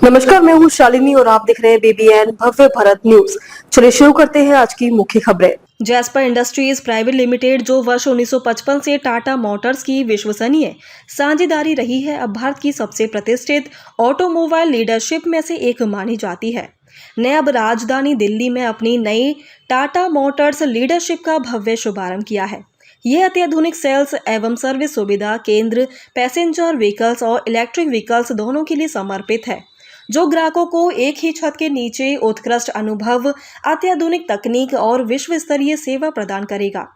नमस्कार, मैं हूँ शालिनी और आप देख रहे हैं BBN भव्य भारत न्यूज। चलिए शुरू करते हैं आज की मुख्य खबरें। जैस्पर इंडस्ट्रीज प्राइवेट लिमिटेड, जो वर्ष 1955 से टाटा मोटर्स की विश्वसनीय साझेदारी रही है, अब भारत की सबसे प्रतिष्ठित ऑटोमोबाइल लीडरशिप में से एक मानी जाती है, ने अब राजधानी दिल्ली में अपनी नई टाटा मोटर्स लीडरशिप का भव्य शुभारंभ किया है। यह अत्याधुनिक सेल्स एवं सर्विस सुविधा केंद्र पैसेंजर व्हीकल्स और इलेक्ट्रिक व्हीकल्स दोनों के लिए समर्पित है, जो ग्राहकों को एक ही छत के नीचे उत्कृष्ट अनुभव, अत्याधुनिक तकनीक और विश्व स्तरीय सेवा प्रदान करेगा।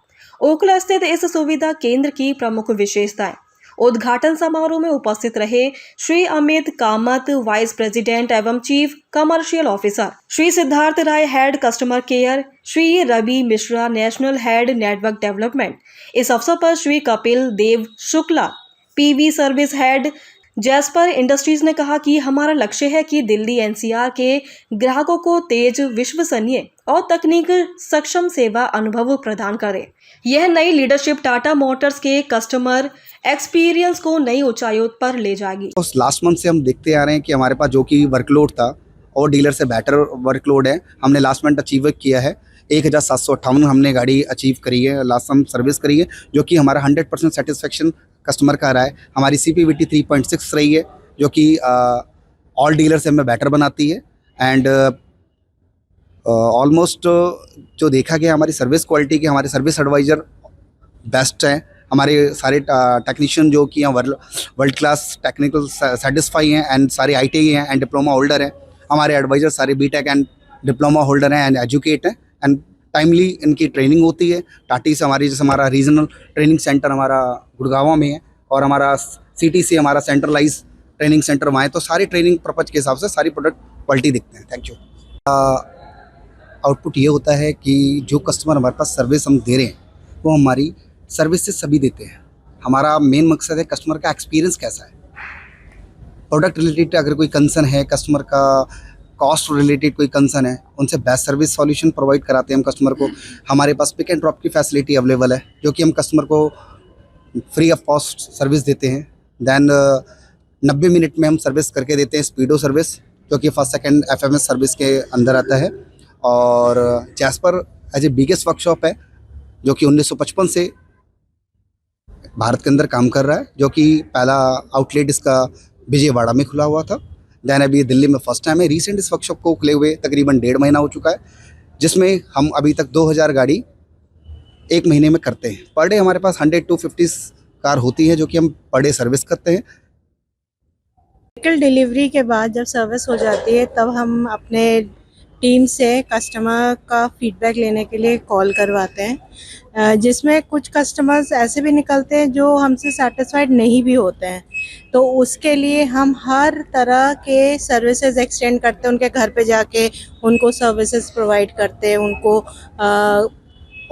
ओखला स्थित इस सुविधा केंद्र की प्रमुख विशेषताएं। उद्घाटन समारोह में उपस्थित रहे श्री अमित कामत, वाइस प्रेसिडेंट एवं chief commercial officer, Shri Siddharth Rai, head customer care, Shri Ravi Mishra, national head network development. इस अवसर पर Shri Kapil Dev Shukla, PV service head, Jasper industries ने कहा कि हमारा लक्ष्य है कि दिल्ली NCR के ग्राहकों को तेज, विश्वसनीय और तकनीक सक्षम सेवा अनुभव प्रदान करे। यह नई लीडरशिप टाटा मोटर्स के कस्टमर एक्सपीरियंस को नई ऊंचाइयों पर ले जाएगी। उस लास्ट मंथ से हम देखते आ रहे हैं कि हमारे पास जो कि वर्कलोड था और डीलर से बेटर वर्कलोड है, हमने लास्ट मंथ अचीव किया है। 1758 हमने गाड़ी अचीव करी है, लास्ट मंथ सर्विस करी है, जो कि हमारा 100% सेटिस्फेक्शन कस्टमर का रहा है। हमारी CPVT 3.6 रही है, जो कि ऑल डीलर से हमें बेटर बनाती है। एंड ऑलमोस्ट जो देखा गया हमारी सर्विस क्वालिटी के, हमारे सर्विस एडवाइज़र बेस्ट हैं। हमारे सारे टेक्नीशियन जो कि वर्ल्ड क्लास टेक्निकल सेटिस्फाई हैं एंड सारे ITI हैं एंड डिप्लोमा होल्डर हैं। हमारे एडवाइज़र सारे BTech एंड डिप्लोमा होल्डर हैं एंड एजुकेट हैं एंड टाइमली इनकी ट्रेनिंग होती है। टाटी से हमारी, जैसे हमारा रीजनल ट्रेनिंग सेंटर हमारा गुड़गांव में है और हमारा CTC हमारा सेंट्रलाइज ट्रेनिंग सेंटर वहाँ है, तो सारी ट्रेनिंग पर्पज के हिसाब से सारी प्रोडक्ट क्वालिटी दिखते हैं। Thank you. आउटपुट ये होता है कि जो कस्टमर हमारे पास सर्विस हम दे रहे हैं वो हमारी सर्विस से सभी देते हैं। हमारा मेन मकसद है कस्टमर का एक्सपीरियंस कैसा है। प्रोडक्ट रिलेटेड अगर कोई कंसर्न है, कस्टमर का कॉस्ट रिलेटेड कोई कंसर्न है, उनसे बेस्ट सर्विस सॉल्यूशन प्रोवाइड कराते हैं हम कस्टमर को। हमारे पास पिक एंड ड्रॉप की फैसिलिटी अवेलेबल है, जो कि हम कस्टमर को फ्री ऑफ कॉस्ट सर्विस देते हैं। दैन 90 मिनट में हम सर्विस करके देते हैं, स्पीडो सर्विस, जो कि फर्स्ट सेकंड FMS सर्विस के अंदर आता है। और Jasper as a biggest workshop है, जो कि 1955 से भारत के अंदर काम कर रहा है, जो कि पहला आउटलेट इसका विजयवाड़ा में खुला हुआ था। दैन अभी दिल्ली में फर्स्ट टाइम है। रिसेंट इस वर्कशॉप को खुले हुए तकरीबन 1.5 महीना हो चुका है, जिसमें हम अभी तक 2000 गाड़ी एक महीने में करते हैं। पर डे हमारे पास 100 to 50 कार होती है, जो कि हम पर डे सर्विस करते हैं। व्हीकल डिलीवरी के बाद जब सर्विस हो जाती है, तब हम अपने टीम से कस्टमर का फीडबैक लेने के लिए कॉल करवाते हैं, जिसमें कुछ कस्टमर्स ऐसे भी निकलते हैं जो हमसे सेटिस्फाइड नहीं भी होते हैं। तो उसके लिए हम हर तरह के सर्विसेज एक्सटेंड करते हैं, उनके घर पे जाके उनको सर्विसेज प्रोवाइड करते हैं,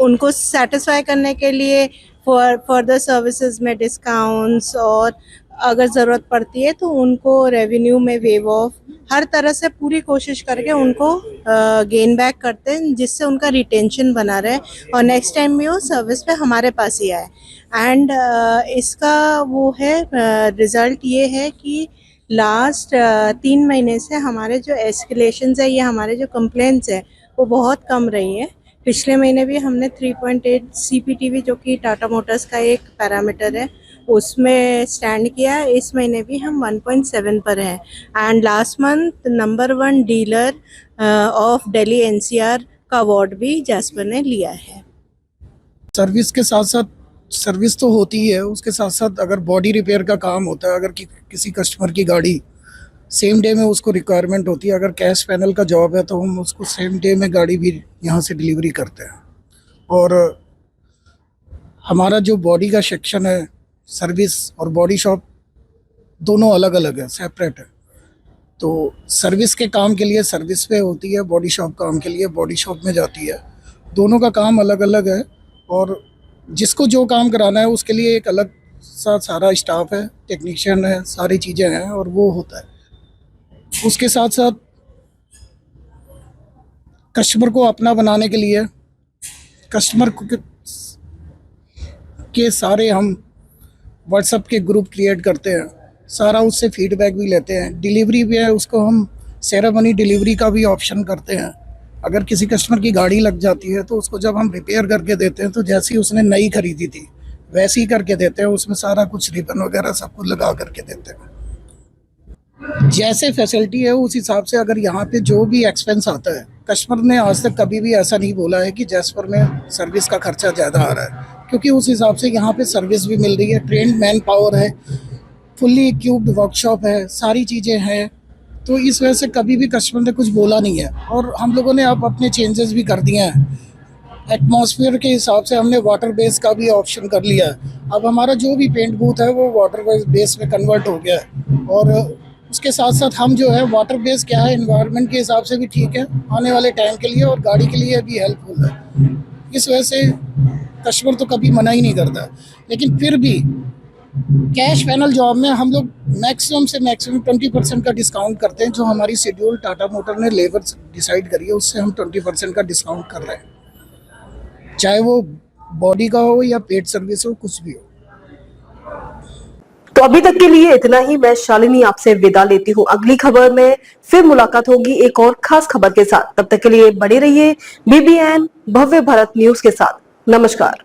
उनको सेटिस्फाई करने के लिए फर्दर सर्विसेज में डिस्काउंट्स, और अगर ज़रूरत पड़ती है तो उनको रेवेन्यू में वेव ऑफ, हर तरह से पूरी कोशिश करके उनको गेन बैक करते हैं, जिससे उनका रिटेंशन बना रहे और नेक्स्ट टाइम भी वो सर्विस पे हमारे पास ही आए। एंड इसका वो है रिज़ल्ट ये है कि लास्ट 3 महीने से हमारे जो एस्केलेशंस है, ये हमारे जो कंप्लेंट्स है, वो बहुत कम रही है। पिछले महीने भी हमने 3.8 CPTV, जो कि टाटा मोटर्स का एक पैरामीटर है, उसमें स्टैंड किया। इस महीने भी हम 1.7 पर हैं। And last month number 1 dealer of Delhi NCR का अवार्ड भी जैस्पर ने लिया है। सर्विस के साथ साथ सर्विस तो होती ही है, उसके साथ साथ अगर बॉडी रिपेयर का काम होता है, अगर किसी कस्टमर की गाड़ी सेम डे में उसको रिक्वायरमेंट होती है, अगर कैश पैनल का जॉब है तो हम उसको सेम डे में गाड़ी भी यहाँ से डिलीवरी करते हैं। और हमारा जो बॉडी का सेक्शन है, सर्विस और बॉडी शॉप दोनों अलग अलग है, सेपरेट है। तो सर्विस के काम के लिए सर्विस पे होती है, बॉडी शॉप काम के लिए बॉडी शॉप में जाती है। दोनों का काम अलग अलग है और जिसको जो काम कराना है उसके लिए एक अलग सा सारा स्टाफ है, टेक्नीशियन है, सारी चीज़ें हैं और वो होता है। उसके साथ साथ कस्टमर को अपना बनाने के लिए कस्टमर के सारे हम व्हाट्सएप के ग्रुप क्रिएट करते हैं, सारा उससे फीडबैक भी लेते हैं। डिलीवरी भी है, उसको हम सेरेमनी डिलीवरी का भी ऑप्शन करते हैं। अगर किसी कस्टमर की गाड़ी लग जाती है तो उसको जब हम रिपेयर करके देते हैं तो जैसी उसने नई खरीदी थी वैसी ही करके देते हैं, उसमें सारा कुछ रिबन वगैरह सब कुछ लगा करके देते हैं। जैसे फैसिलिटी है उस हिसाब से अगर यहाँ पे जो भी एक्सपेंस आता है, कस्टमर ने आज तक कभी भी ऐसा नहीं बोला है कि जैसपर में सर्विस का खर्चा ज़्यादा आ रहा है, क्योंकि उस हिसाब से यहाँ पे सर्विस भी मिल रही है, ट्रेंड मैन पावर है, फुल्ली इक्विप्ड वर्कशॉप है, सारी चीज़ें हैं। तो इस वजह से कभी भी कस्टमर ने कुछ बोला नहीं है। और हम लोगों ने अब अपने चेंजेस भी कर दिए हैं। एटमॉस्फेयर के हिसाब से हमने वाटर बेस का भी ऑप्शन कर लिया है। अब हमारा जो भी पेंट बूथ है वो वाटर बेस में कन्वर्ट हो गया है। और उसके साथ साथ हम जो है वाटर बेस क्या है, एनवायरनमेंट के हिसाब से भी ठीक है आने वाले टाइम के लिए, और गाड़ी के लिए भी हेल्पफुल है। इस वजह से कस्टमर तो कभी मना ही नहीं करता। लेकिन फिर भी कैश पैनल जॉब में हम लोग मैक्सिमम से मैक्सिमम 20% का डिस्काउंट करते हैं। जो हमारी शेड्यूल टाटा मोटर ने लेबर डिसाइड करी है उससे हम 20% का डिस्काउंट कर रहे हैं, चाहे वो बॉडी का हो या पेड सर्विस हो, कुछ भी हो। तो अभी तक के लिए इतना ही। मैं शालिनी आपसे विदा लेती हूँ। अगली खबर में फिर मुलाकात होगी एक और खास खबर के साथ। तब तक के लिए बने रहिए BBN भव्य भारत न्यूज के साथ। नमस्कार।